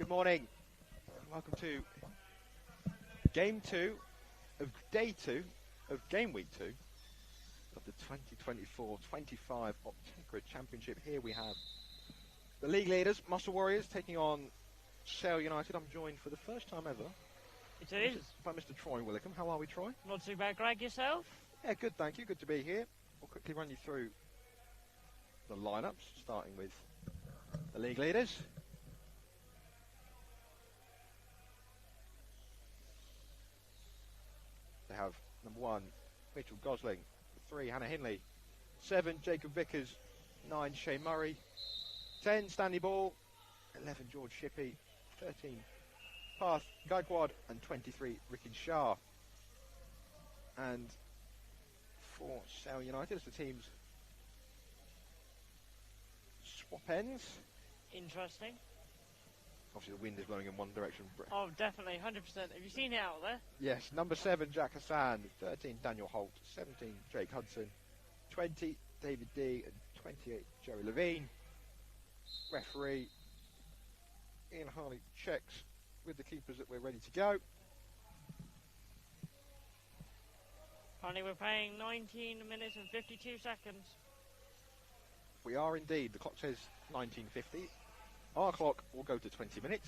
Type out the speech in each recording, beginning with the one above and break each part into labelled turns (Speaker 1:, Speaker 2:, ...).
Speaker 1: Good morning. Welcome to Game 2 of Day 2 of Game Week 2 of the 2024-25 Optegra Championship. Here we have the league leaders, Muscle Warriors, taking on Sale United. I'm joined for the first time ever.
Speaker 2: It is.
Speaker 1: By Mr. Troy Willicombe. How are we, Troy?
Speaker 2: Not too bad, Greg. Yourself?
Speaker 1: Yeah, good, thank you. Good to be here. We'll quickly run you through the lineups, starting with the league leaders. They have number 1, Mitchell Gosling. 3, Hannah Hindley. 7, Jacob Vickers. 9, Shane Murray. 10, Stanley Ball. 11, George Shippey. 13, Path Gaikwad. And 23, Ricky Shah. And for Sale United, as the teams swap ends.
Speaker 2: Interesting.
Speaker 1: Obviously, the wind is blowing in one direction.
Speaker 2: Oh, definitely, 100%. Have you seen it out there?
Speaker 1: Yes, number 7, Jack Hassan. 13, Daniel Holt. 17, Jake Hudson. 20, David D. And 28, Jerry Levine. Referee Ian Harley checks with the keepers that we're ready to go.
Speaker 2: Currently, we're playing 19 minutes and 52 seconds.
Speaker 1: We are indeed. The clock says 19:50. Our clock will go to 20 minutes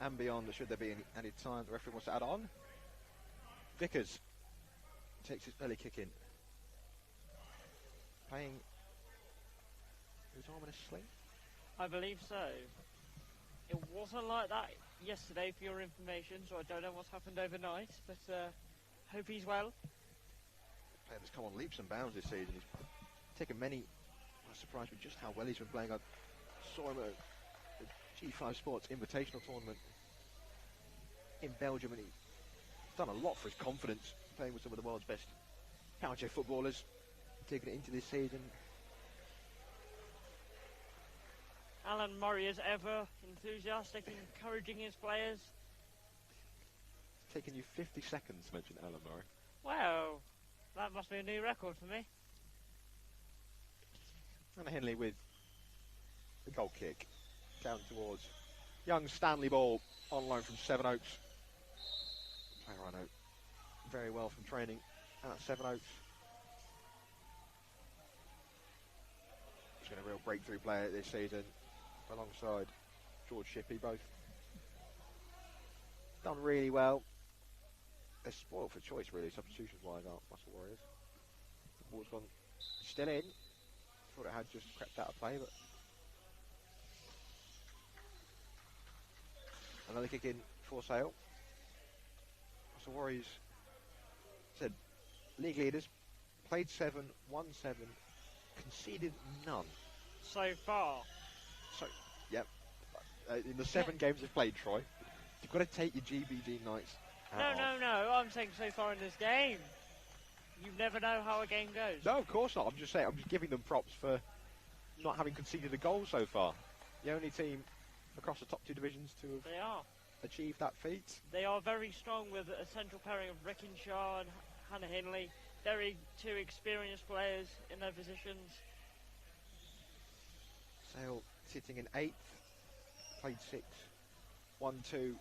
Speaker 1: and beyond, should there be any added time the referee wants to add on. Vickers takes his belly kick in. Playing his arm in a sling?
Speaker 2: I believe so. It wasn't like that yesterday, for your information, so I don't know what's happened overnight, but hope he's well.
Speaker 1: The player that's come on leaps and bounds this season. He's taken many. I was surprised with just how well he's been playing. I saw him at the G5 Sports Invitational Tournament in Belgium, and he's done a lot for his confidence, playing with some of the world's best counter footballers, taking it into this season.
Speaker 2: Alan Murray, as ever, enthusiastic, encouraging his players.
Speaker 1: It's taken you 50 seconds to mention Alan Murray.
Speaker 2: Wow, that must be a new record for me.
Speaker 1: Hannah Hindley with the goal kick down towards young Stanley Ball, on loan from Sevenoaks. Player I know very well from training at Sevenoaks. He's been a real breakthrough player this season, alongside George Shippey. Both done really well. They're spoiled for choice, really, substitutions-wise, aren't Muscle Warriors? The ball's gone still in. Thought it had just crept out of play, but another kick in for Sale. Muscle Warriors said league leaders, played 7, won 7, conceded none.
Speaker 2: So far.
Speaker 1: So, yep. In the 7 games they've played, Troy, you've got to take your GBG nights out.
Speaker 2: No. I'm saying so far in this game. You never know how a game goes.
Speaker 1: No, of course not. I'm just saying, I'm just giving them props for not having conceded a goal so far. The only team across the top 2 divisions to have achieved that feat.
Speaker 2: They are very strong with a central pairing of Ricky Shaw and Hannah Hindley. Very 2 experienced players in their positions.
Speaker 1: Sale sitting in 8th, played 6, won 2,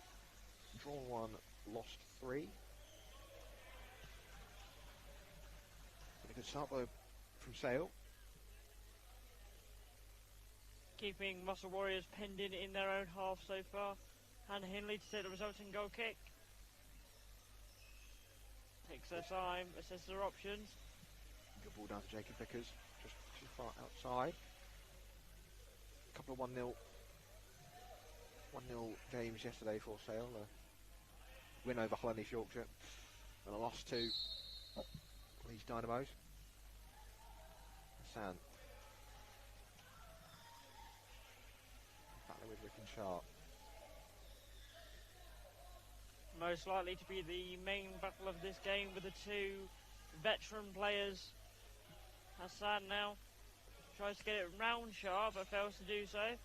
Speaker 1: drawn 1, lost 3. A good start from Sale.
Speaker 2: Keeping Muscle Warriors penned in their own half so far. Hannah Hindley to take the resulting goal kick. Takes their time, assesses their options.
Speaker 1: Good ball down to Jacob Vickers, just too far outside. A couple of 1-0 games yesterday for Sale. A win over Hull and East Yorkshire, and a loss to Leeds Dynamos. Hassan battling with Ricky Sharp.
Speaker 2: Most likely to be the main battle of this game with the 2 veteran players. Hassan now tries to get it round Shah, but fails to do so.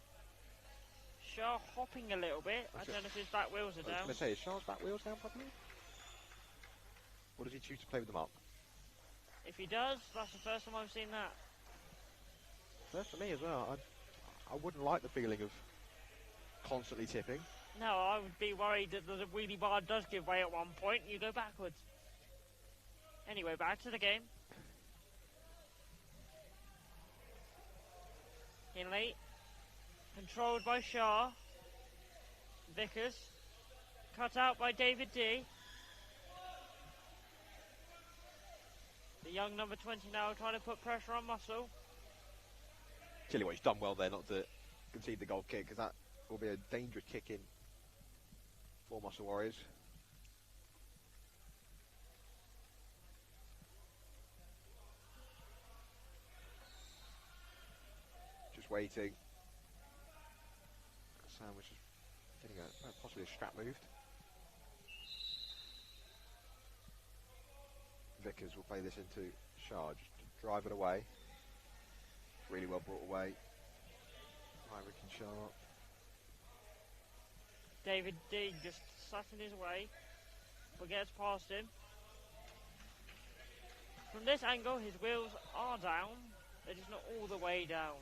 Speaker 2: Shah hopping a little bit. I don't know if his back wheels are down.
Speaker 1: I was going to say, is Shah's back wheels down properly? Or does he choose to play with them up?
Speaker 2: If he does, that's the first time I've seen that.
Speaker 1: First for me as well. I wouldn't like the feeling of constantly tipping.
Speaker 2: No, I would be worried that the wheelie bar does give way at one point and you go backwards. Anyway, back to the game. Hinley, controlled by Shah. Vickers, cut out by David D. The young number 20 now trying to put pressure on Muscle.
Speaker 1: Tell you what, he's done well there not to concede the goal kick, because that will be a dangerous kick in for Muscle Warriors. Just waiting. Sam was just getting possibly a strap moved. Vickers will play this into Shah, just to drive it away. Really well brought away by Rick and Shah.
Speaker 2: David D just slashing his way, but gets past him. From this angle, his wheels are down. They're just not all the way down.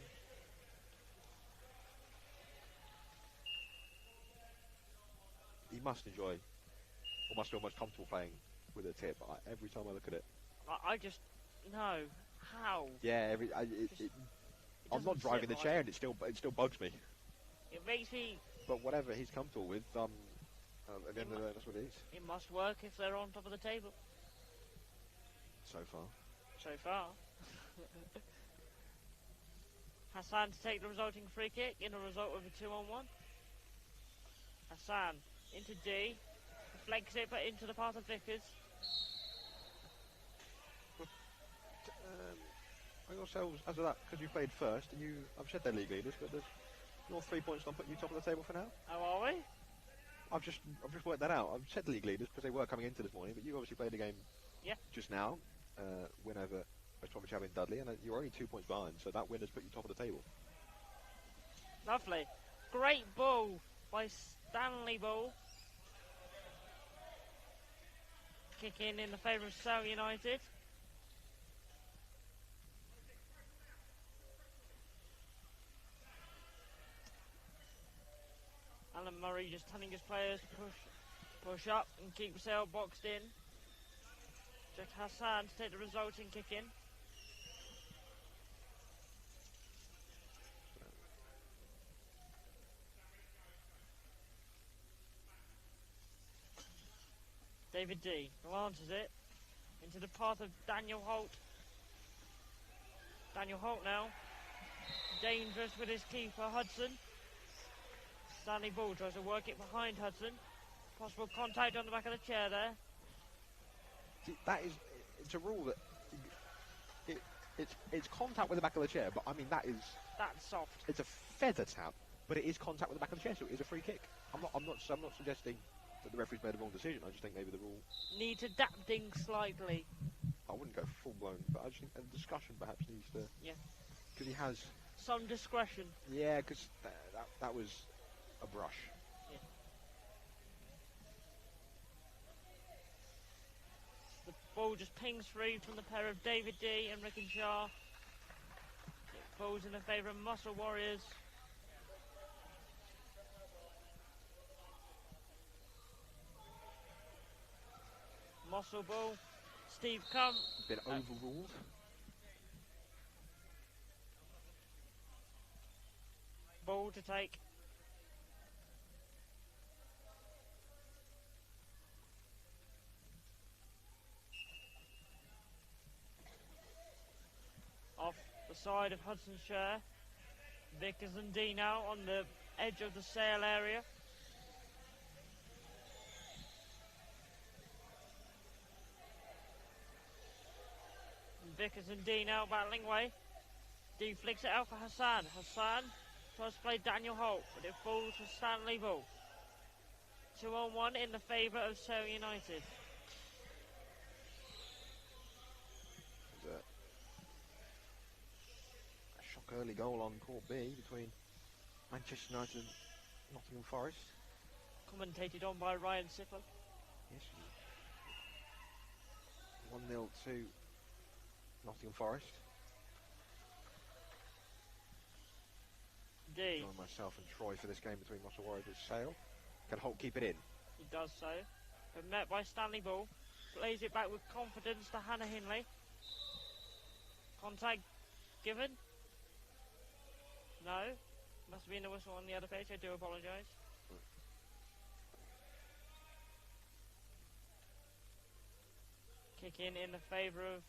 Speaker 1: He must enjoy, or must feel most comfortable playing with a tip. Every time I look at it,
Speaker 2: I just no how.
Speaker 1: Yeah, I'm not driving the chair, and it still bugs me.
Speaker 2: It makes me.
Speaker 1: But whatever he's comfortable with, at the end of the day, that's what it is.
Speaker 2: It must work if they're on top of the table.
Speaker 1: So far.
Speaker 2: So far. Hassan to take the resulting free kick in a result of a 2-on-1. Hassan into D, deflects it but into the path of Vickers.
Speaker 1: Yourselves, as of that, because you played first, and I've said they're league leaders, but your 3 points not putting you top of the table for now.
Speaker 2: How are we?
Speaker 1: I've just worked that out. I've said league leaders because they were coming into this morning, but you obviously played a game just now, win over West Bromwich Albion Dudley, and you're only 2 points behind, so that win has put you top of the table.
Speaker 2: Lovely. Great ball by Stanley Ball. Kick in the favour of Sale United. Alan Murray just telling his players to push up and keep Sale boxed in. Jack Hassan to take the resulting kick in. David D launches it into the path of Daniel Holt. Daniel Holt now dangerous with his keeper Hudson. Stanley Ball tries to work it behind Hudson. Possible contact on the back of the chair there.
Speaker 1: See, it's a rule that it's contact with the back of the chair, but I mean that's
Speaker 2: soft.
Speaker 1: It's a feather tap, but it is contact with the back of the chair, so it is a free kick. I'm not suggesting that the referee's made a wrong decision. I just think maybe the rule
Speaker 2: needs adapting slightly.
Speaker 1: I wouldn't go full blown, but I just think a discussion perhaps needs to.
Speaker 2: Yeah.
Speaker 1: Because he has
Speaker 2: some discretion.
Speaker 1: Yeah, because that was a brush.
Speaker 2: Yeah. The ball just pings through from the pair of David D and Rickenshaw. It falls in the favour of Muscle Warriors. Muscle ball. Steve Cump.
Speaker 1: Been overruled.
Speaker 2: Ball to take. Off the side of Hudson's share. Vickers and D now on the edge of the Sale area. Vickers and D now battling away. D flicks it out for Hassan. Hassan tries to play Daniel Holt, but it falls for Stanley Ball. 2-on-1 in the favour of Sale United.
Speaker 1: A shock early goal on Court B between Manchester United and Nottingham Forest.
Speaker 2: Commentated on by Ryan Sippel.
Speaker 1: Yes. 1-0 to Nottingham Forest.
Speaker 2: D.
Speaker 1: Join myself and Troy for this game between Muscle Warriors and Sale. Can Holt keep it in?
Speaker 2: He does so. But met by Stanley Ball. Plays it back with confidence to Hannah Hinley. Contact given? No. Must have been a whistle on the other pitch. I do apologise. Kick in the favour of...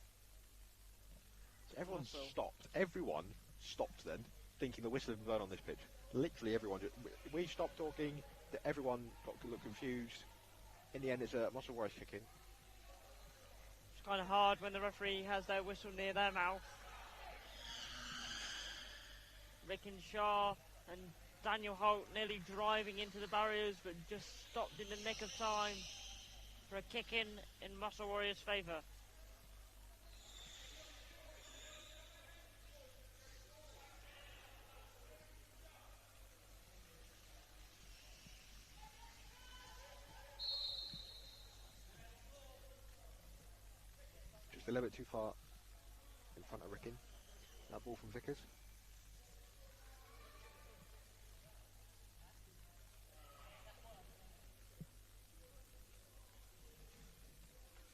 Speaker 1: So everyone
Speaker 2: Muscle.
Speaker 1: stopped. Everyone stopped then, thinking the whistle had been blown on this pitch. Literally everyone. We stopped talking. Everyone got to look confused. In the end, it's a Muscle Warriors kick in.
Speaker 2: It's kind of hard when the referee has their whistle near their mouth. Rick and Shaw and Daniel Holt nearly driving into the barriers, but just stopped in the nick of time for a kick in Muscle Warriors' favour.
Speaker 1: Just a little bit too far in front of Rickin. That ball from Vickers.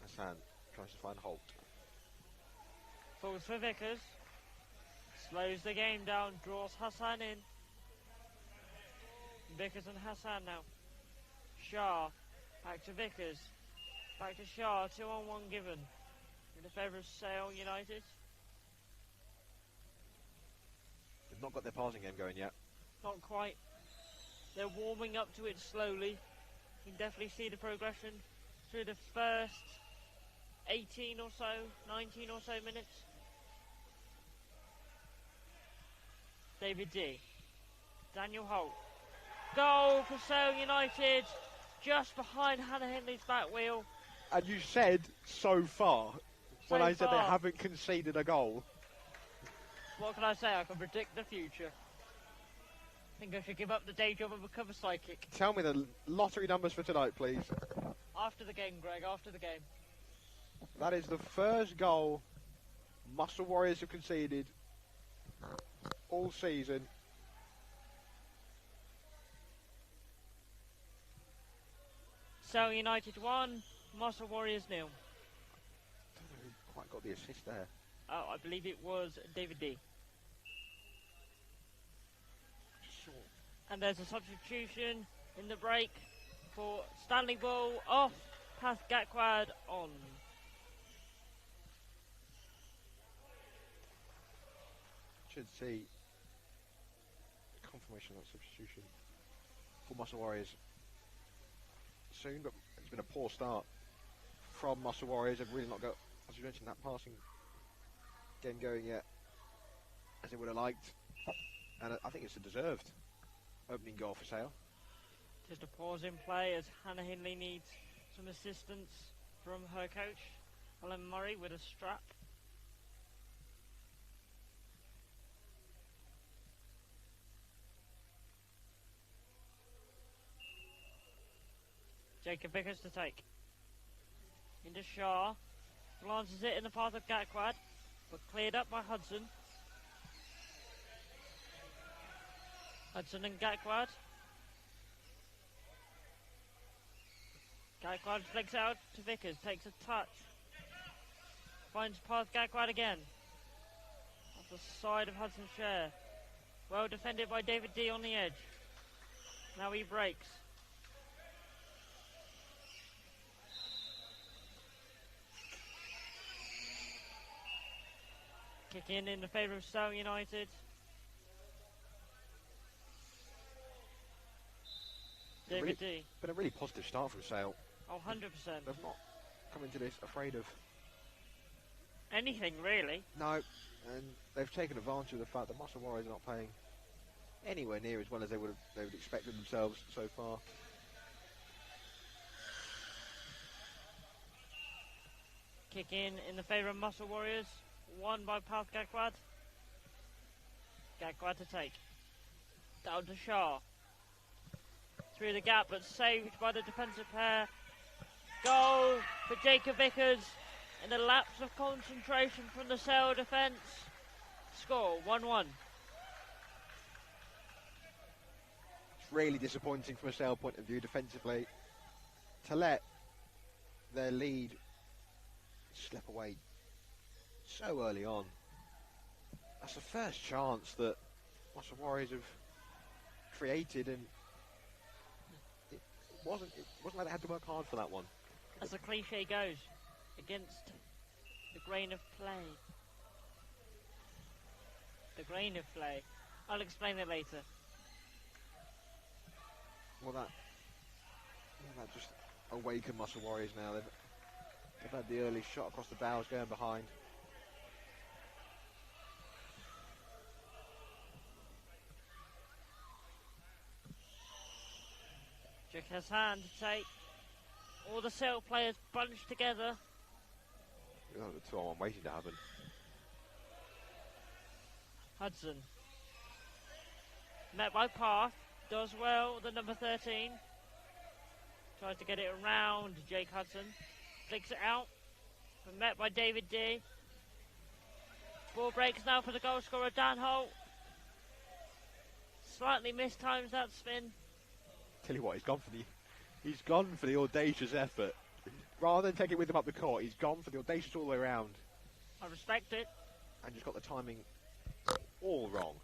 Speaker 1: Hassan tries to find Holt.
Speaker 2: Falls for Vickers. Slows the game down, draws Hassan in. Vickers and Hassan now. Shah, back to Vickers. Back to Shah, 2-on-1 given. In the favour of Sale United.
Speaker 1: They've not got their passing game going yet.
Speaker 2: Not quite. They're warming up to it slowly. You can definitely see the progression through the first 18 or so, 19 or so minutes. David D. Daniel Holt. Goal for Sale United, just behind Hannah Hindley's back wheel.
Speaker 1: And you said so far, when
Speaker 2: So
Speaker 1: I said they
Speaker 2: far.
Speaker 1: haven't conceded a goal.
Speaker 2: What can I say? I can predict the future. I think I should give up the day job and become a psychic.
Speaker 1: Tell me the lottery numbers for tonight, please.
Speaker 2: After the game, Greg, after the game.
Speaker 1: That is the first goal Muscle Warriors have conceded all season.
Speaker 2: Sale United 1, Muscle Warriors 0.
Speaker 1: I don't know who quite got the assist there.
Speaker 2: Oh, I believe it was David D.
Speaker 1: Sure.
Speaker 2: And there's a substitution in the break for Stanley Ball off, past Gakwad on.
Speaker 1: Should see confirmation of that substitution for Muscle Warriors soon, but it's been a poor start from Muscle Warriors. They've really not got, as you mentioned, that passing game going yet as they would have liked, and I think it's a deserved opening goal for Sale.
Speaker 2: Just a pause in play as Hannah Hindley needs some assistance from her coach, Ellen Murray, with a strap. Jacob Vickers to take. Into Shaw. Glances it in the path of Gakwad, but cleared up by Hudson. Hudson and Gakwad. Gakwad flicks out to Vickers, takes a touch. Finds path Gakwad again. Off the side of Hudson's share. Well defended by David D on the edge. Now he breaks. Kick in the favour of Sale United. David D.
Speaker 1: Been a really positive start from Sale.
Speaker 2: Oh, 100%.
Speaker 1: They've not come into this afraid of
Speaker 2: Anything, really.
Speaker 1: no, and they've taken advantage of the fact that Muscle Warriors are not playing anywhere near as well as they would expected themselves so far.
Speaker 2: Kick in the favour of Muscle Warriors. Won by Path Gakwad. Gakwad to take. Down to Shah. Through the gap, but saved by the defensive pair. Goal for Jacob Vickers in a lapse of concentration from the Sale defence. Score 1-1.
Speaker 1: really disappointing from a Sale point of view defensively. To let their lead slip away so early on. That's the first chance that Muscle Warriors have created, and it wasn't like they had to work hard for that one.
Speaker 2: As the cliche goes, against the grain of play. The grain of play. I'll explain it later.
Speaker 1: Well, that just awakened Muscle Warriors now. They've had the early shot across the bows going behind.
Speaker 2: Jake has hand to take. All the Sale players bunched together.
Speaker 1: Oh, the 2-on-1 waiting to happen.
Speaker 2: Hudson. Met by Path. Does well, the number 13. Tries to get it around Jake Hudson. Flicks it out. But met by David D. Ball breaks now for the goal scorer, Dan Holt. Slightly mistimes that spin.
Speaker 1: Tell you what, he's gone for the audacious effort. Rather than take it with him up the court, he's gone for the audacious all the way around.
Speaker 2: I respect it.
Speaker 1: And just got the timing all wrong.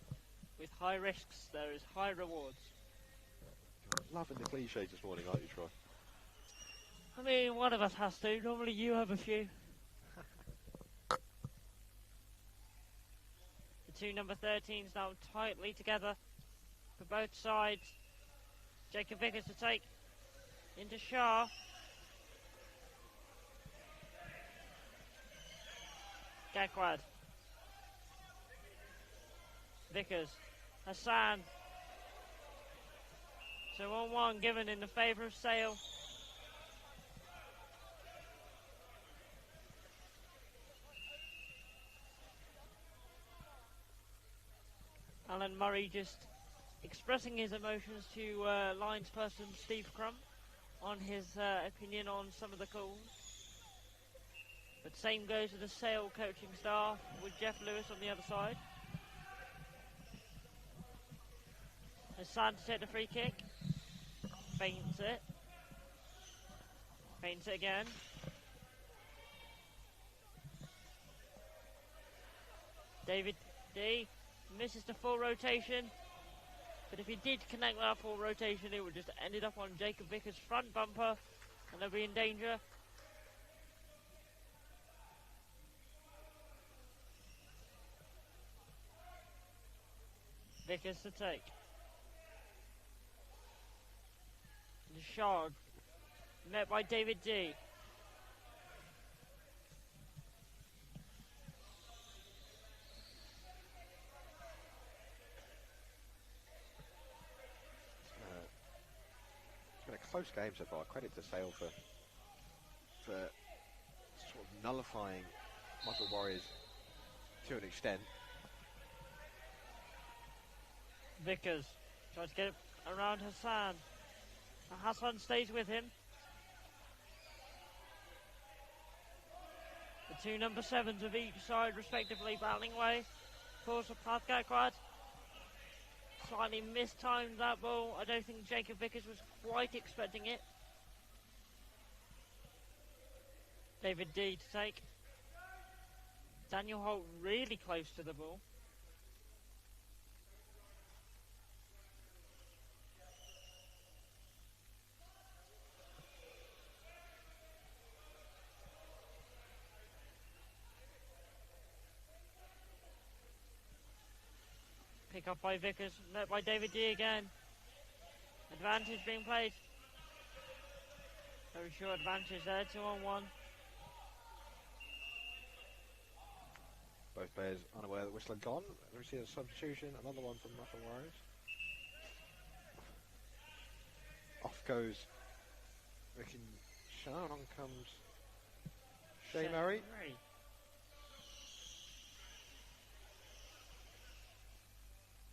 Speaker 2: With high risks, there is high rewards.
Speaker 1: Loving the cliches this morning, aren't you, Troy?
Speaker 2: I mean, one of us has to. Normally you have a few. The two number 13s now tightly together for both sides. Jacob Vickers to take into Shah. Gakwad. Vickers. Hassan. So 1-1 given in the favour of Sale. Alan Murray just expressing his emotions to linesperson Steve Crum on his opinion on some of the calls. But same goes with the Sale coaching staff with Jeff Lewis on the other side. Hassan to take the free kick. Feints it. Feints it again. David D misses the full rotation. But if he did connect that full rotation, it would just ended up on Jacob Vickers' front bumper and they'll be in danger. Vickers to take. Shard met by David D.
Speaker 1: It's been a close game so far. Credit to Sale for sort of nullifying Muscle Warriors to an extent.
Speaker 2: Vickers tries to get it around Hassan. Hassan stays with him. The two number 7s of each side respectively battling away. Calls for Path Gakwad. Slightly mistimed that ball. I don't think Jacob Vickers was quite expecting it. David D to take. Daniel Holt really close to the ball. Pick up by Vickers, met by David D again. Advantage being played. Very short advantage there, 2-on-1.
Speaker 1: Both players unaware that Whistler gone. We see a substitution, another one from Muscle Warriors. Off goes Rick and Sean, on comes Shea Murray.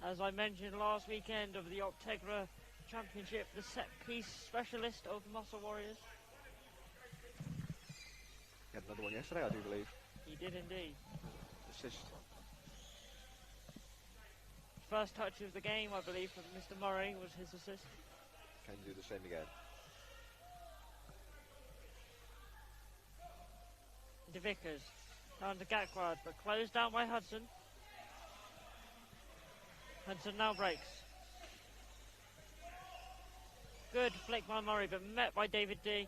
Speaker 2: As I mentioned last weekend of the Optegra Championship, the set piece specialist of Muscle Warriors.
Speaker 1: He had another one yesterday, I do believe.
Speaker 2: He did indeed.
Speaker 1: Assist.
Speaker 2: first touch of the game, I believe, from Mr. Murray was his assist.
Speaker 1: Can do the same again.
Speaker 2: De Vickers, down to Gakward, but closed down by Hudson. Hudson now breaks. Good flick by Murray, but met by David D.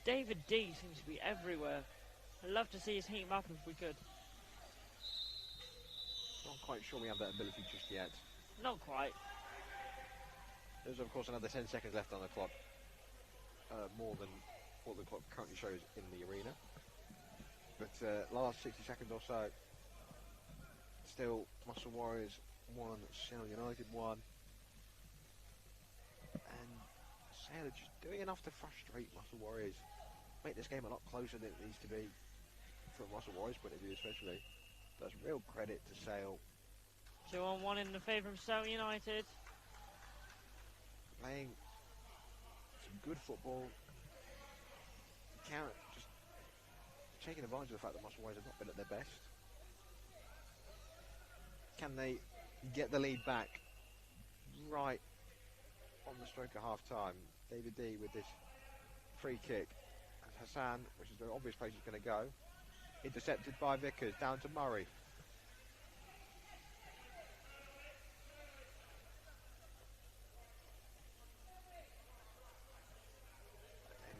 Speaker 2: David D seems to be everywhere. I'd love to see his heat map if we could.
Speaker 1: Not quite sure we have that ability just yet.
Speaker 2: Not quite.
Speaker 1: There's of course another 10 seconds left on the clock. More than what the clock currently shows in the arena. But last 60 seconds or so, still Muscle Warriors 1, Sale United 1. And Sale are just doing enough to frustrate Muscle Warriors. Make this game a lot closer than it needs to be, from Muscle Warriors' point of view especially. That's real credit to Sale.
Speaker 2: 2-on-1 in the favour of Sale United.
Speaker 1: Playing some good football. Count just taking advantage of the fact that Muscle Warriors have not been at their best. Can they get the lead back right on the stroke of half time? David D with this free kick. Hassan, which is the obvious place he's going to go. Intercepted by Vickers, down to Murray.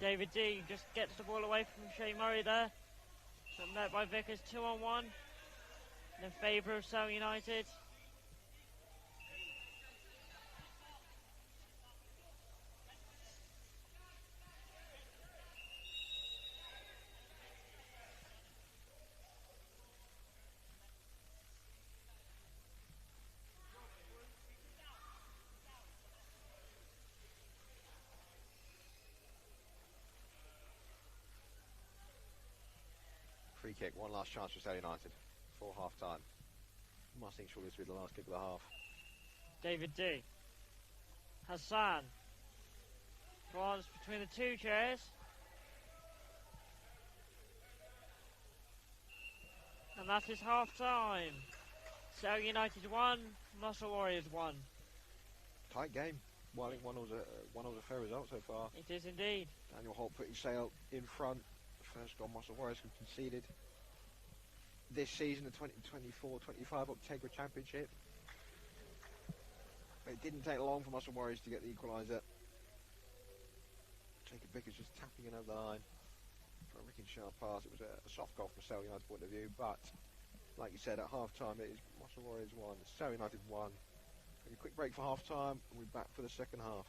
Speaker 2: David D just gets the ball away from Shea Murray there. So met by Vickers, 2-on-1 in favour of Sale United.
Speaker 1: Free kick, one last chance for Sale United for half time. Must think surely this will be the last kick of the half.
Speaker 2: David D. Hassan. Runs between the two chairs. And that is half time. Sale United 1, Muscle Warriors 1.
Speaker 1: Tight game. Well, I think one was a fair result so far.
Speaker 2: It is indeed.
Speaker 1: Daniel Holt putting Sale in front. First goal Muscle Warriors have conceded this season, the 2024-25 Optegra Championship. But it didn't take long for Muscle Warriors to get the equaliser. Jacob Vickers just tapping it over the line for a wicked sharp pass. It was a soft goal from a Sale United point of view, but like you said, at half time it is Muscle Warriors 1, Sale United 1. Take a quick break for half time and we're back for the second half.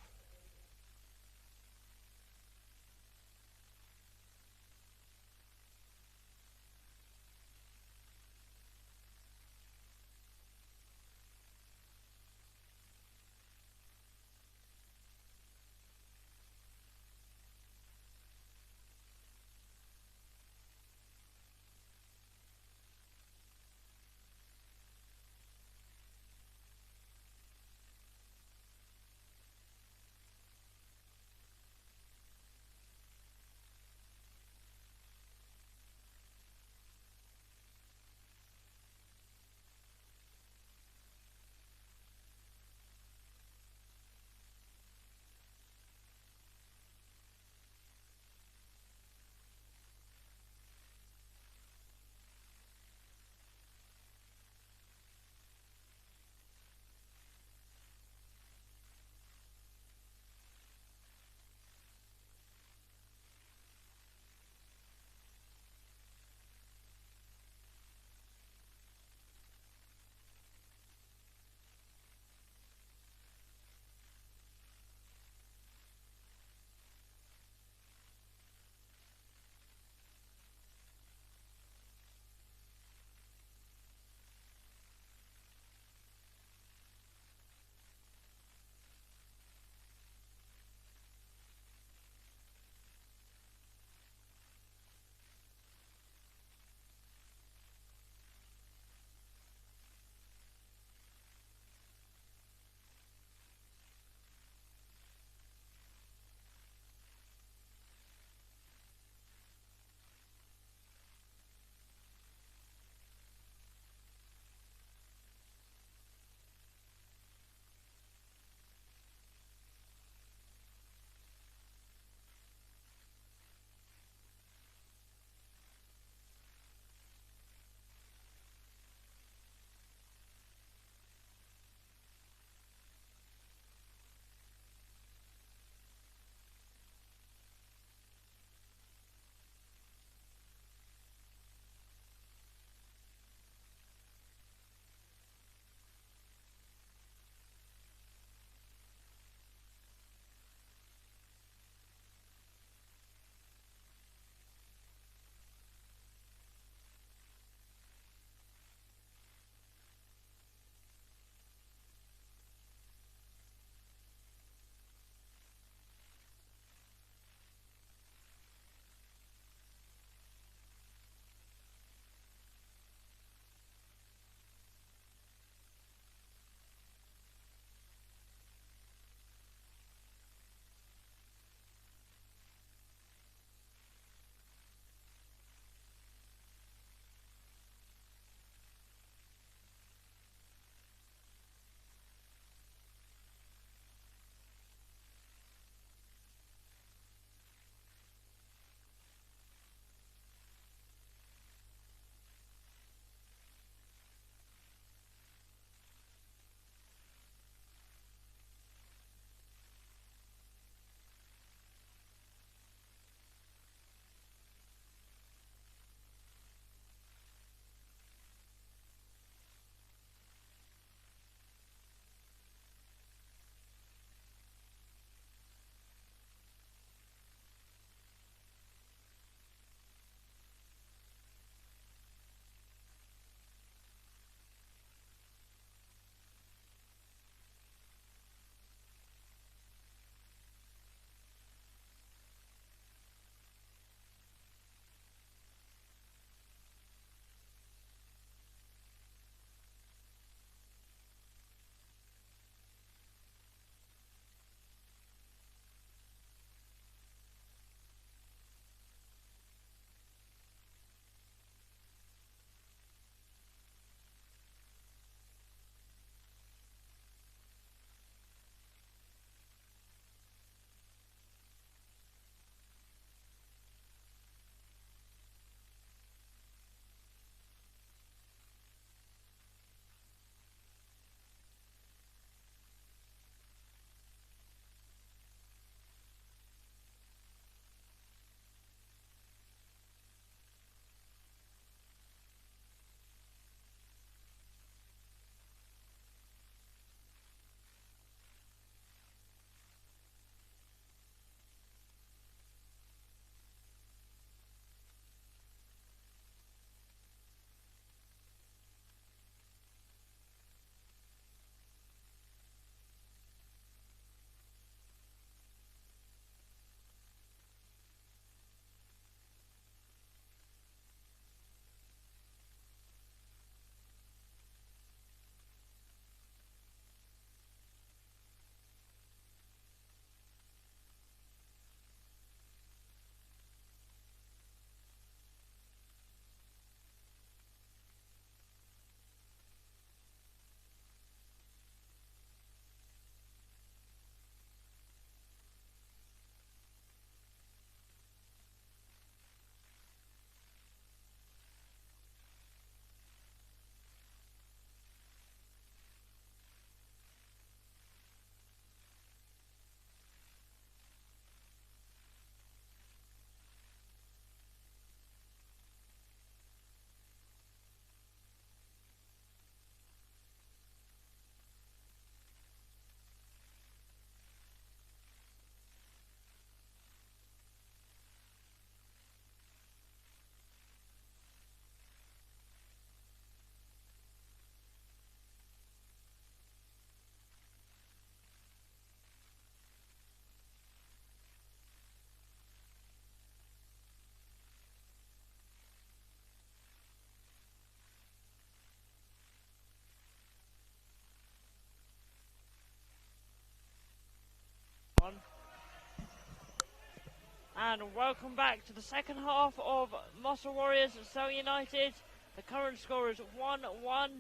Speaker 2: And welcome back to the second half of Muscle Warriors at Sale United. The current score is 1-1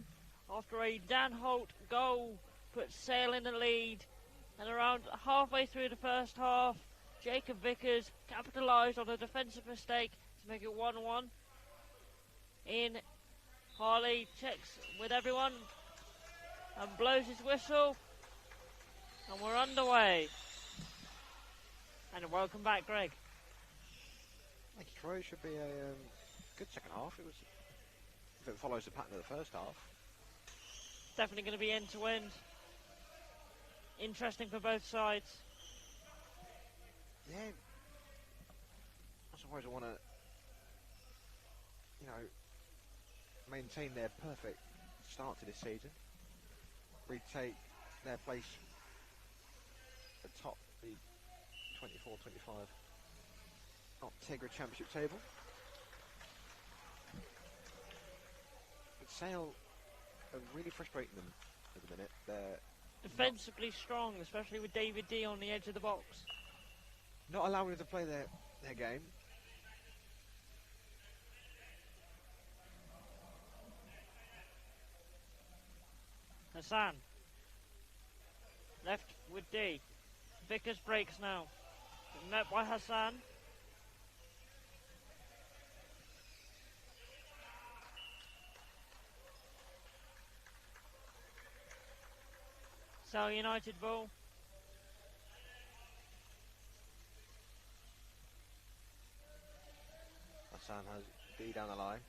Speaker 2: after a Dan Holt goal put Sale in the lead. And around halfway through the first half, Jacob Vickers capitalised on a defensive mistake to make it 1-1. Ian Harley checks with everyone and blows his whistle. And we're underway. And welcome back, Greg.
Speaker 1: Thank you, Troy. Should be a good second half. If it follows the pattern of the first half.
Speaker 2: Definitely going to be end to end. Interesting for both sides.
Speaker 1: Yeah. I suppose I want to, maintain their perfect start to this season. Retake their place atop the 24-25 Optegra Championship table. But Sale are really frustrating them at the minute. They're
Speaker 2: defensively strong, especially with David D on the edge of the box.
Speaker 1: Not allowing them to play their game.
Speaker 2: Hassan. Left with D. Vickers breaks now. Met by Hassan. Sale United ball.
Speaker 1: Hassan has D down the line.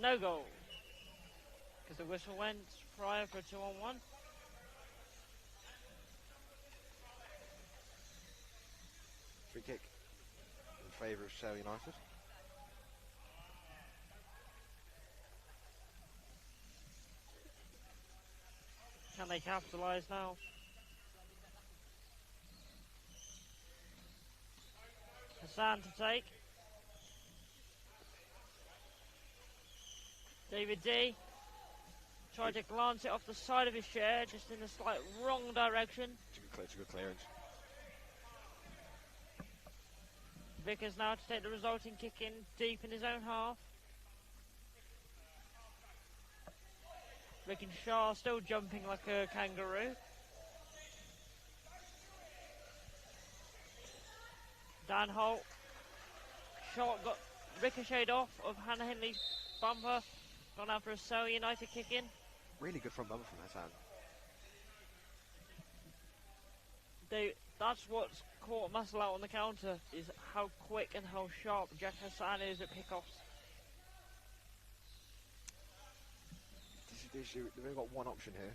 Speaker 2: No goal. Because the whistle went prior for a 2-on-1.
Speaker 1: Free kick in favour of Sale United.
Speaker 2: Can they capitalise now? Hassan to take. David D tried to glance it off the side of his chair, just in the slight wrong direction.
Speaker 1: It's a good clearance.
Speaker 2: Vickers now to take the resulting kick in deep in his own half. Rick and Shaw still jumping like a kangaroo. Dan Holt. Shot got ricocheted off of Hannah Hindley's bumper. Gone out for a Sale United kick in.
Speaker 1: Really good front bumper from Hassan.
Speaker 2: That's what's caught Muscle out on the counter, is how quick and how sharp Jack Hassan is at pickoffs.
Speaker 1: This is the issue. They've only got one option here.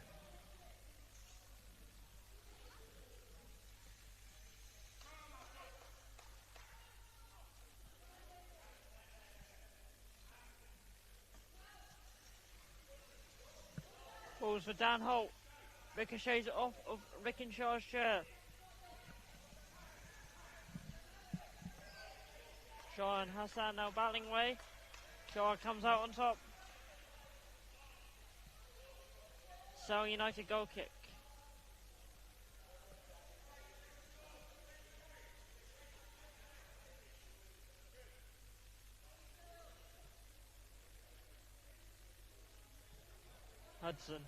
Speaker 2: Balls for Dan Holt. Ricochets it off of Rickenshaw's chair. Shaw and Hassan now battling away. Shaw comes out on top. Sale United goal kick. Hudson.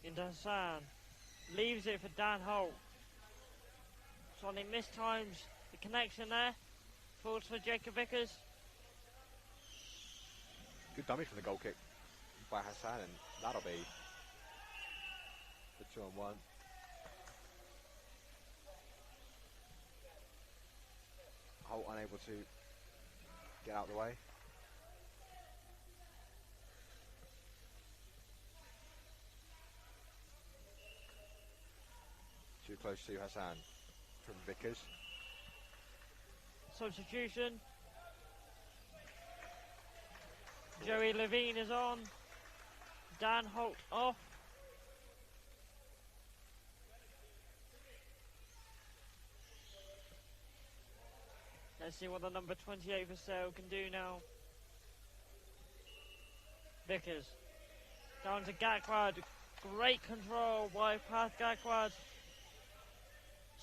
Speaker 2: Into Hassan. Leaves it for Dan Holt. Slightly mistimes the connection there. Falls for Jacob Vickers.
Speaker 1: Good dummy from the goal kick by Hassan, and that'll be the 2-on-1. Holt unable to get out of the way. Too close to Hassan from Vickers.
Speaker 2: Substitution. Joey Levine is on. Dan Holt off. Let's see what the number 28 for sale can do now. Vickers. Down to Gakwad. Great control by Path Gakwad.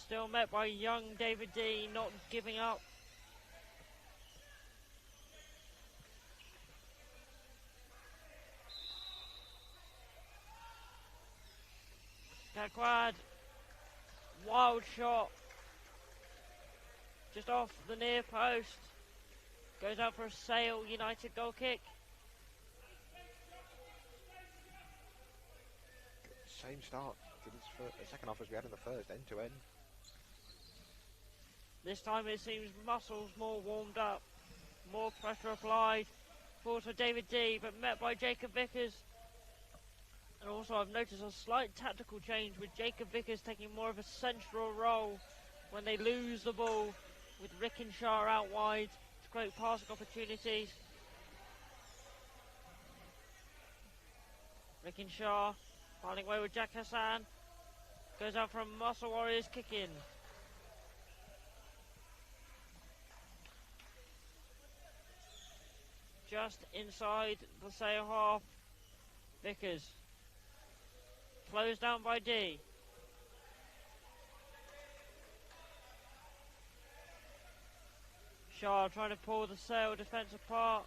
Speaker 2: Still met by young David D, not giving up. Gakwad. Wild shot. Just off the near post. Goes out for a Sale United goal kick.
Speaker 1: Same start to the second half as we had in the first, end to end.
Speaker 2: This time it seems Muscles more warmed up. More pressure applied. Ball to David D, but met by Jacob Vickers. And also I've noticed a slight tactical change with Jacob Vickers taking more of a central role when they lose the ball, with Rickenshaw out wide to create passing opportunities. Rickenshaw finding way with Jack Hassan. Goes out for a Muscle Warriors kick in. Just inside the Sale half. Vickers. Closed down by D. Shaw trying to pull the Sale defence apart.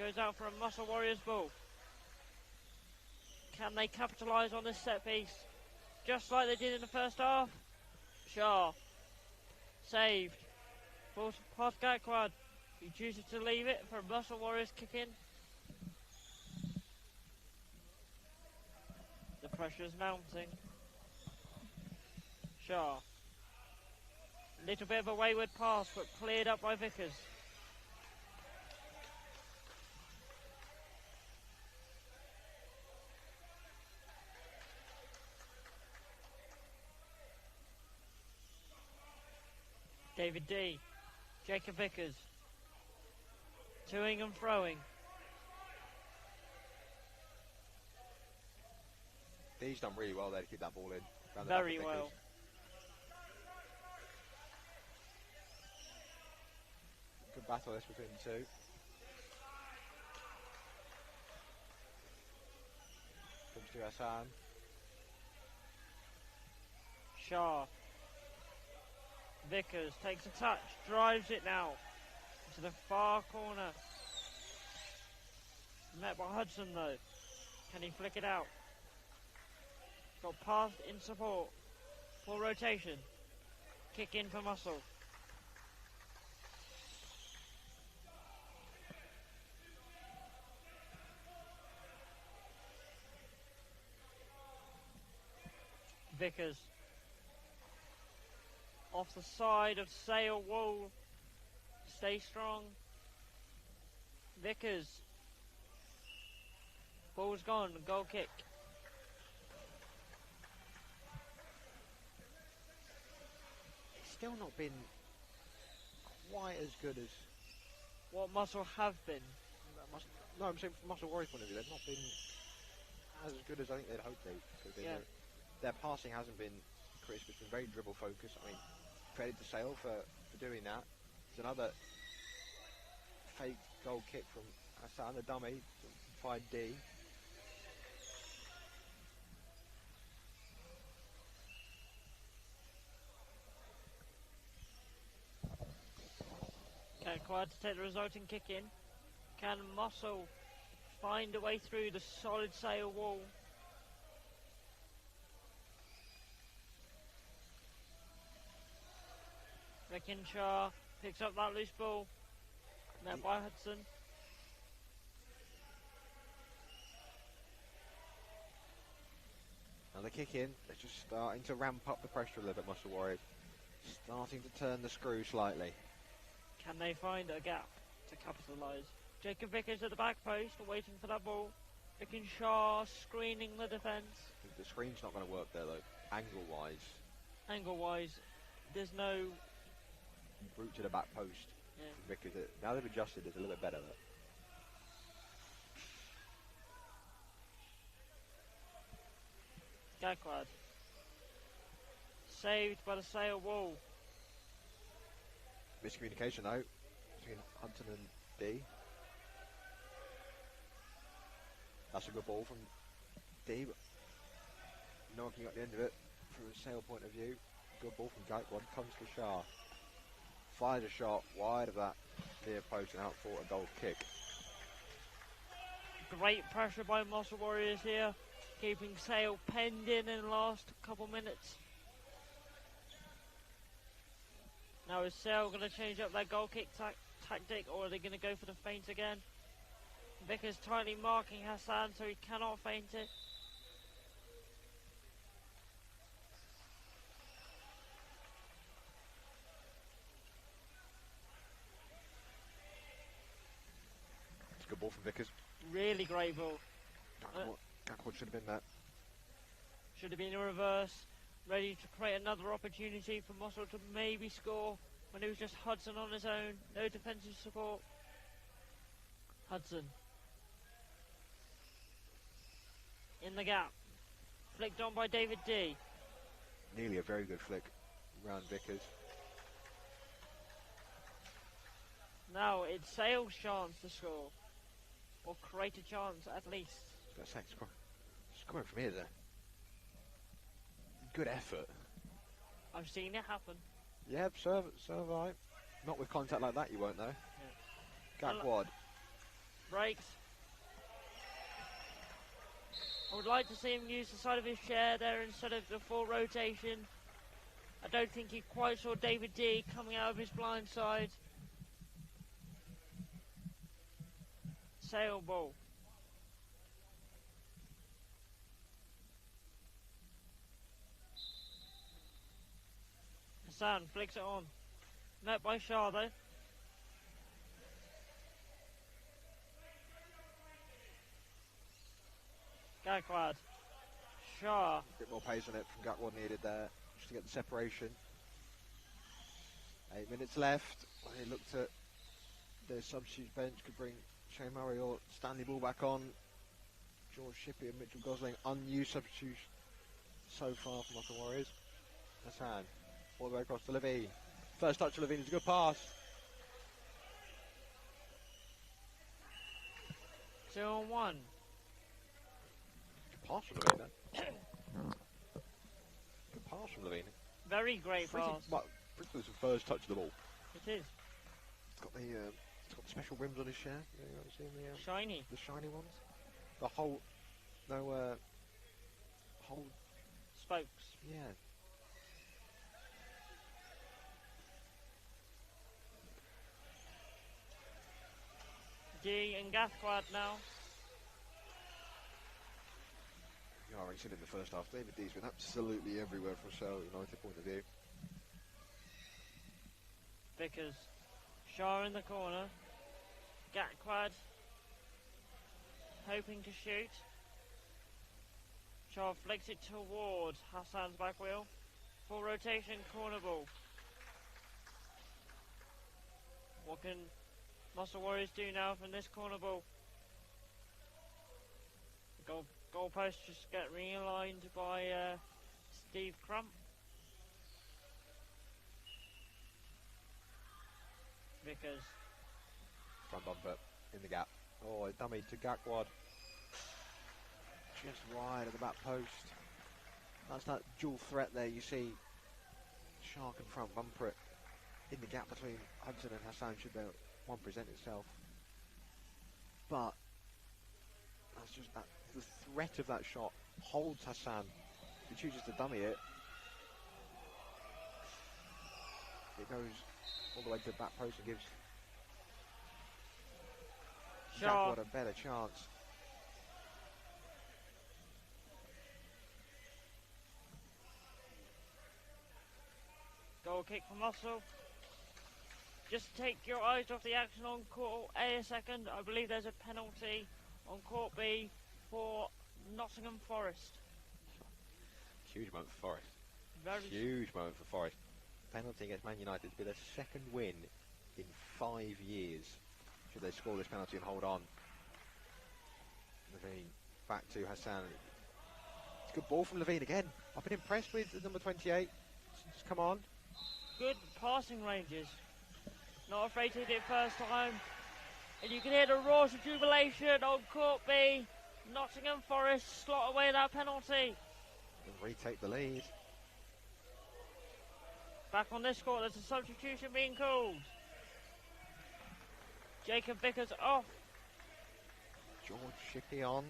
Speaker 2: Goes out for a Muscle Warriors ball. Can they capitalise on this set piece? Just like they did in the first half. Shaw. Saved. Ball past Gakwad. He chooses to leave it for a Muscle Warriors kick in. The pressure is mounting. Shaw. Little bit of a wayward pass, but cleared up by Vickers. David D. Jacob Vickers. Toing and throwing.
Speaker 1: D's done really well there to keep that ball in.
Speaker 2: Very well.
Speaker 1: Good battle this between the two. Comes to Hassan.
Speaker 2: Shaw. Vickers takes a touch, drives it now to the far corner. Met by Hudson though. Can he flick it out? Got Path in support. Full rotation. Kick in for Muscle. Vickers. Off the side of Sale wall. Stay strong. Vickers. Ball's gone. Goal kick.
Speaker 1: It's still not been quite as good as
Speaker 2: what Muscle have been.
Speaker 1: No, I'm saying from Muscle Warriors' point of view, they've not been as good as I think they'd hoped they could be. Their passing hasn't been crisp. It's been very dribble focused. I mean, credit to Sale for doing that. There's another fake goal kick from Hassan, the dummy, to find D.
Speaker 2: Required to take the resulting kick in. Can Muscle find a way through the solid Sale wall? Rickenshaw picks up that loose ball. Met by Hudson.
Speaker 1: Now the kick in, they're just starting to ramp up the pressure a little bit, Muscle Warriors. Starting to turn the screw slightly.
Speaker 2: Can they find a gap to capitalise? Jacob Vickers at the back post, waiting for that ball. Rickenshaw screening the defence.
Speaker 1: The screen's not going to work there though, angle-wise.
Speaker 2: Angle-wise, there's no
Speaker 1: route to the back post.
Speaker 2: Yeah.
Speaker 1: Vickers, now they've adjusted, it's a little bit better.
Speaker 2: Gakwad. Saved by the Sale wall.
Speaker 1: Miscommunication though. between Hudson and D. That's a good ball from D, but no one can get the end of it from a Sale point of view. Good ball from Gaikwad, comes to Shah. Fires a shot wide of that near post and out for a goal kick.
Speaker 2: Great pressure by Muscle Warriors here, keeping Sale penned in the last couple minutes. Now is Sale going to change up their goal kick tactic, or are they going to go for the feint again? Vickers tightly marking Hassan so he cannot feint it.
Speaker 1: It's a good ball from Vickers.
Speaker 2: Really great ball.
Speaker 1: Gaikwad should have been there.
Speaker 2: Should have been a reverse. Ready to create another opportunity for Muscle to maybe score when it was just Hudson on his own. No defensive support. Hudson. In the gap. Flicked on by David D.
Speaker 1: Nearly a very good flick round Vickers.
Speaker 2: Now it's Sale's chance to score. Or create a chance at least.
Speaker 1: I was going to say, scoring from here there. Good effort.
Speaker 2: I've seen it happen.
Speaker 1: Yep, serve I. Not with contact like that, you won't know. Yeah. Gaikwad.
Speaker 2: Breaks. I would like to see him use the side of his chair there instead of the full rotation. I don't think he quite saw David D coming out of his blind side. Sale ball. Hassan flicks it on. Met by Shah though. Gaikwad. Shah.
Speaker 1: A bit more pace on it from Gaikwad needed there, just to get the separation. 8 minutes left. They looked at their substitute bench, could bring Shane Murray or Stanley Ball back on. George Shippey and Mitchell Gosling, unused substitutes so far from Muscle Warriors. Hassan, all the way across to Levine. First touch of Levine is a good pass.
Speaker 2: 2-on-1.
Speaker 1: Good pass from Levine then. Good pass from Levine.
Speaker 2: Very great pass.
Speaker 1: Pretty was the first touch of the ball.
Speaker 2: It is.
Speaker 1: It's got the special rims on his shirt. You know, seen the
Speaker 2: shiny.
Speaker 1: The shiny ones. The whole
Speaker 2: spokes.
Speaker 1: Yeah.
Speaker 2: D and Gaikwad now.
Speaker 1: You know, I already said in the first half, David D's been absolutely everywhere from a Sheffield United point of view.
Speaker 2: Vickers. Shah in the corner. Gaikwad hoping to shoot. Shah flicks it towards Hassan's back wheel. Full rotation, corner ball. What can Muscle Warriors do now from this corner ball? The goal post just get realigned by Steve Crump. Vickers.
Speaker 1: Front bumper in the gap. Oh, a dummy to Gaikwad. Just wide of the back post. That's that dual threat there. You see Shark and front bumper it in the gap between Hudson and Hassan. Should be one present itself. But that's just that the threat of that shot holds Hassan. He chooses to dummy it. It goes all the way to the back post and gives Gaikwad a better chance.
Speaker 2: Goal kick for Muscle. Just take your eyes off the action on court A a second. I believe there's a penalty on court B for Nottingham Forest.
Speaker 1: Huge moment for Forest. Huge moment for Forest. Penalty against Man United to be their second win in 5 years. Should they score this penalty and hold on? Levine back to Hassan. It's a good ball from Levine again. I've been impressed with the number 28. Just come on.
Speaker 2: Good passing ranges. Not afraid to hit it first time. And you can hear the roars of jubilation on Court B. Nottingham Forest slot away that penalty.
Speaker 1: And retake the lead.
Speaker 2: Back on this court, there's a substitution being called. Jacob Vickers off.
Speaker 1: George Shippey on.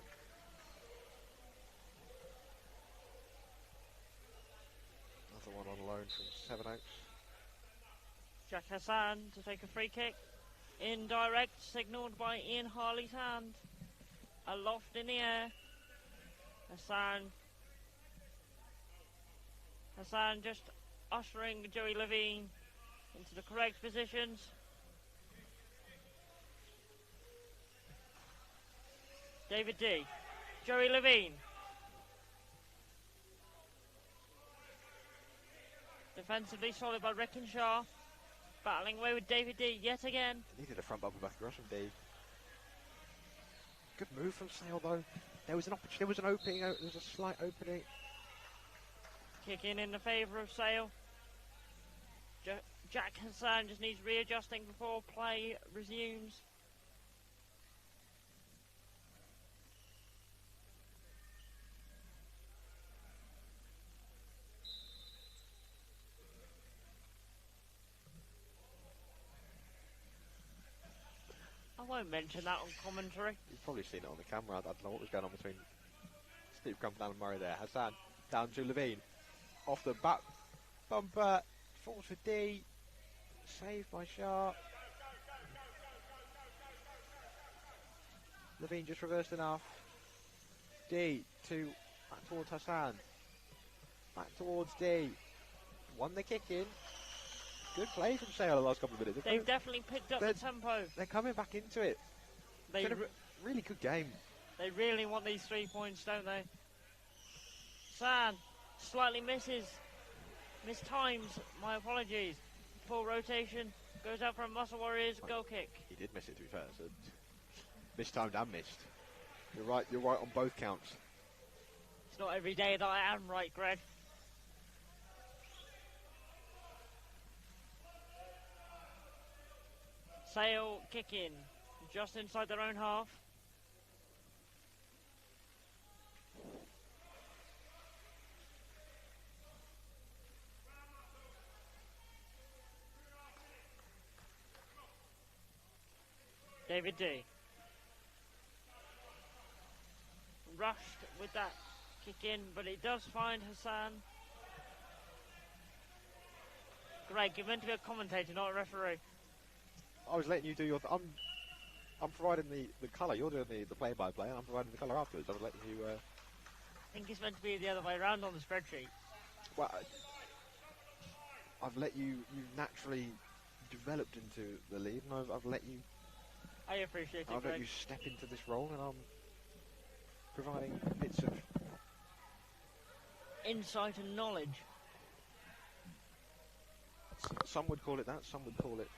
Speaker 1: Another one on loan from Sevenoaks.
Speaker 2: Jack Hassan to take a free kick. Indirect, signalled by Ian Harley's hand. Aloft in the air. Hassan just ushering Joey Levine into the correct positions. David D. Joey Levine. Defensively solid by Reckinshaw. Battling away with David D yet again.
Speaker 1: Needed a front bumper back across from D. Good move from Sale though. There was an opportunity, there was an opening, there was a slight opening.
Speaker 2: Kick in the favour of Sale. Jack Hassan just needs readjusting before play resumes. I won't mention that on commentary.
Speaker 1: You've probably seen it on the camera. I don't know what was going on between Steve Crumpton and Murray there. Hassan down to Levine. Off the back bumper. Falls for D. Saved by Sharp. Levine just reversed enough. D to back towards Hassan. Back towards D. Won the kick in. Good play from Sale the last couple of minutes.
Speaker 2: They've definitely picked up the tempo.
Speaker 1: They're coming back into it. It's been a really good game.
Speaker 2: They really want these 3 points, don't they? San slightly misses. Mistimes, my apologies. Full rotation. Goes out for a Muscle Warriors goal kick.
Speaker 1: He did miss it, to be fair. So mistimed and missed. You're right on both counts.
Speaker 2: It's not every day that I am right, Greg. Sale kick in, just inside their own half. David D. Rushed with that kick in, but it does find Hassan. Greg, you're meant to be a commentator, not a referee.
Speaker 1: I was letting you do your... I'm providing the colour, you're doing the play-by-play, and I'm providing the colour afterwards. I was letting you...
Speaker 2: I think it's meant to be the other way around on the spreadsheet.
Speaker 1: Well, I've let you naturally developed into the lead, and I've let you...
Speaker 2: I appreciate it,
Speaker 1: I've let you step into this role, and I'm providing bits of...
Speaker 2: insight and knowledge.
Speaker 1: Some would call it that, some would call it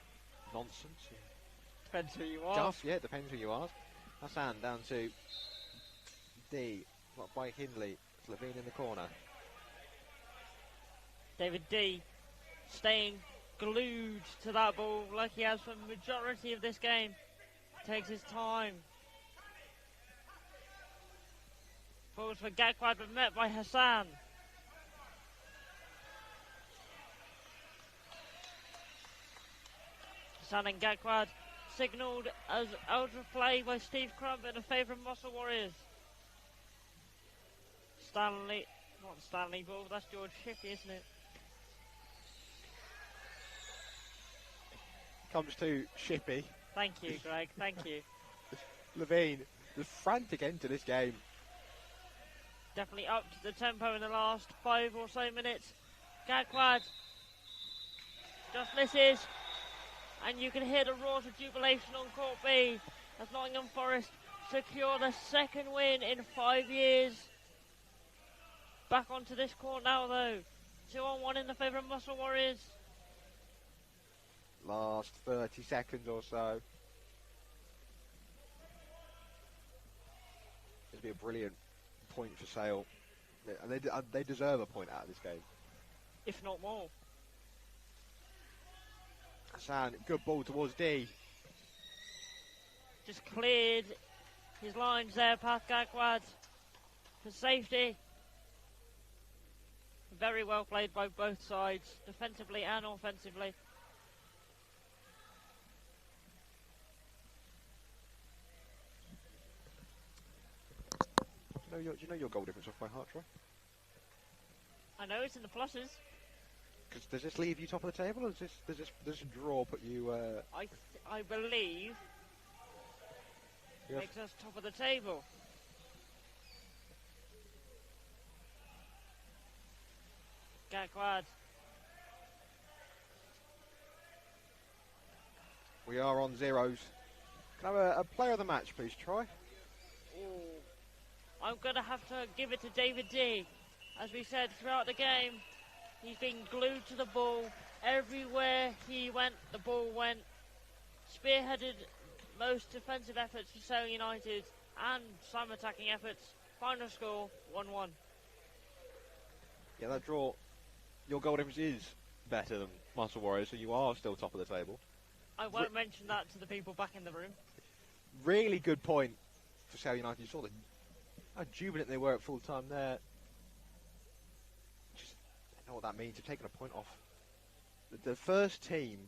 Speaker 1: nonsense.
Speaker 2: Depends who you are.
Speaker 1: Duff, yeah, depends who you ask. Hassan down to D, by Hindley. It's Levine in the corner.
Speaker 2: David D staying glued to that ball like he has for the majority of this game. Takes his time. Falls for Gakwad, but met by Hassan. Hassan and Gakwad signalled as out of play by Steve Crump in favour of Muscle Warriors. Stanley, not Stanley Ball, that's George Shippey, isn't it?
Speaker 1: Comes to Shippey.
Speaker 2: Thank you, Greg, thank you.
Speaker 1: Levine, the frantic end to this game.
Speaker 2: Definitely up to the tempo in the last 5 or so minutes. Gakwad just misses. And you can hear the roars of jubilation on Court B as Nottingham Forest secure the second win in 5 years. Back onto this court now though. 2-on-1 in the favour of Muscle Warriors.
Speaker 1: Last 30 seconds or so. This will be a brilliant point for Sale. And they deserve a point out of this game.
Speaker 2: If not more.
Speaker 1: Hassan, good ball towards D.
Speaker 2: Just cleared his lines there, past Gagwad for safety. Very well played by both sides, defensively and offensively.
Speaker 1: Do you know your goal difference off by heart, Troy?
Speaker 2: I know it's in the pluses.
Speaker 1: Does this leave you top of the table, or does this draw put you?
Speaker 2: I believe
Speaker 1: Yes.
Speaker 2: makes us top of the table. Gagwad.
Speaker 1: We are on zeros. Can I have a player of the match, please, Troy?
Speaker 2: Ooh. I'm going to have to give it to David D. As we said throughout the game, he's been glued to the ball. Everywhere he went, the ball went. Spearheaded most defensive efforts for Sale United and some attacking efforts. Final score, 1-1.
Speaker 1: Yeah, that draw, your goal difference is better than Muscle Warriors, so you are still top of the table.
Speaker 2: I won't mention that to the people back in the room.
Speaker 1: Really good point for Sale United. You saw how jubilant they were at full time there. Just don't know what that means. They've taken a point off. The first team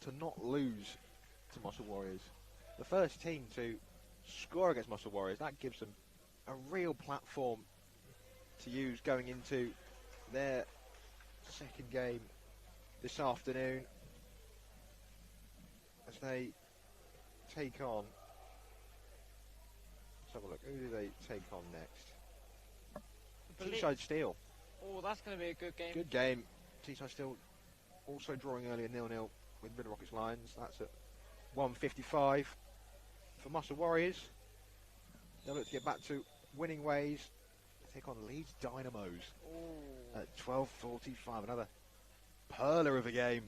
Speaker 1: to not lose to Muscle Warriors, the first team to score against Muscle Warriors, that gives them a real platform to use going into their second game this afternoon as they take on. Let's have a look. Who do they take on next? Teesside Steel.
Speaker 2: Oh, that's going to be a good game.
Speaker 1: Good game. Teesside Steel also drawing earlier 0-0 with River Rockets Lions. That's at 1:55 for Muscle Warriors. They'll look to get back to winning ways. They take on Leeds Dynamos at 12:45. Another perler of a game.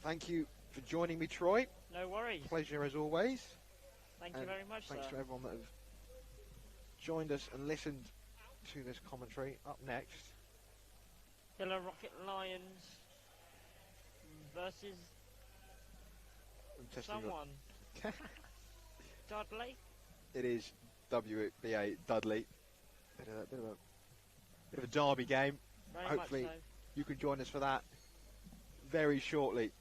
Speaker 1: Thank you for joining me, Troy.
Speaker 2: No worries.
Speaker 1: Pleasure as always.
Speaker 2: Thank you very much,
Speaker 1: Thanks
Speaker 2: sir.
Speaker 1: to everyone that have joined us and listened to this commentary. Up next,
Speaker 2: Killer Rocket Lions versus
Speaker 1: I'm testing
Speaker 2: someone. Dudley?
Speaker 1: it is WBA Dudley. Bit of a derby game.
Speaker 2: Very
Speaker 1: Hopefully
Speaker 2: much so.
Speaker 1: you can join us for that very shortly.